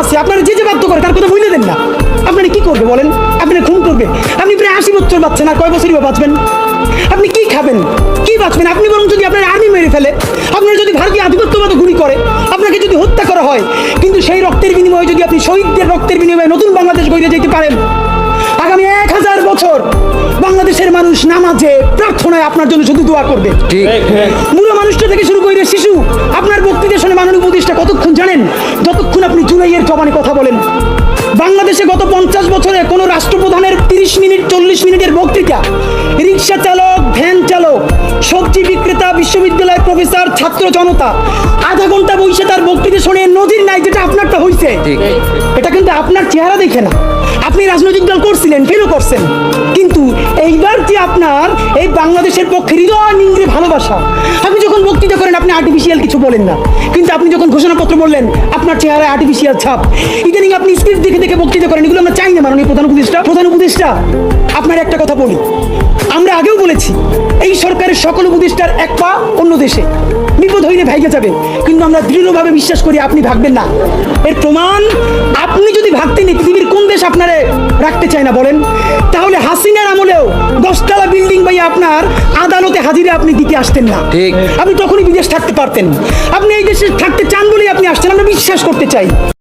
আছে, আপনারা যে বাধ্য করে তার কথা ভুলে দেন না। আপনারা কি করবে বলেন? আপনারা খুন করবে? আপনি প্রায় 80 বছর বাঁচছেন, আর কয় বছরই বা বাঁচবেন? আপনি কি খাবেন, কি বাঁচবেন? আপনি বরং যদি আপনার আর্মি মেরে ফেলে, আপনার যদি ভারতীয় আধিপত্যবাদ গুলি করে, আপনাকে যদি হত্যা করা হয়, কিন্তু সেই রক্তের বিনিময়ে যদি আপনি শহীদদের রক্তের বিনিময়ে নতুন বাংলাদেশ গড়ে যেতে পারেন, আগামী 1000 বছর বাংলাদেশের মানুষ নামাজে প্রার্থনায় আপনার জন্য শুধু দোয়া করবে। বুড়ো মানুষটা থেকে শুরু করে শিশু আপনার বক্তৃতা শুনে মাননীয় উপদেষ্টা কতক্ষণ জানেন? যতক্ষণ আপনি জুলাইয়ের জবানে কথা বলেন। বাংলাদেশে গত 50 বছরে কোন রাষ্ট্রপ্রধানের 30 মিনিট 40 মিনিটের বক্তৃতা, রিক্সা চালক, ভ্যান চালক, সবজি বিক্রেতা, বিশ্ববিদ্যালয়ের প্রফেসর, ছাত্র জনতা আধা ঘন্টা বসে তার বক্তৃতা শুনে নজির নাই, যেটা আপনারটা হয়েছে। এটা কিন্তু আপনার চেহারা দেখে না। আপনি রাজনৈতিক দল করছিলেন, ফেলও করছেন, কিন্তু এইবার যে আপনার এই বাংলাদেশের পক্ষে হৃদয় নিংড়ে ভালোবাসা, আপনি যখন বক্তৃতা করেন আপনি আর্টিফিশিয়াল কিছু বলেন না, কিন্তু আপনি যখন ঘোষণাপত্র বললেন আপনার চেহারায় আর্টিফিশিয়াল ছাপ। ইদানিং আপনি স্ক্রিপ্ট দেখে দেখে বক্তৃতা করেন, এগুলো আমরা চাই না। মাননীয় প্রধান উপদেষ্টা আপনার একটা কথা বলি, আমরা আগেও বলেছি এই সরকারের সকল উপদেষ্টার এক পা অন্য দেশে, বিপদ হইলে ভাইগে যাবে, কিন্তু আমরা দৃঢ়ভাবে বিশ্বাস করি আপনি ভাগবেন না। এর প্রমাণ, আপনি যদি ভাগতেন পৃথিবীর কোন দেশ আপনারে রাখতে চায় না বলেন? তাহলে হাসিনার আমলেও 10 তলা বিল্ডিং ভাই আপনার আদালতে হাজিরে আপনি দিতে আসতেন না, আপনি তখনই বিদেশ থাকতে পারতেন। আপনি এই দেশে থাকতে চান বলেই আপনি আসছেন, আমরা বিশ্বাস করতে চাই।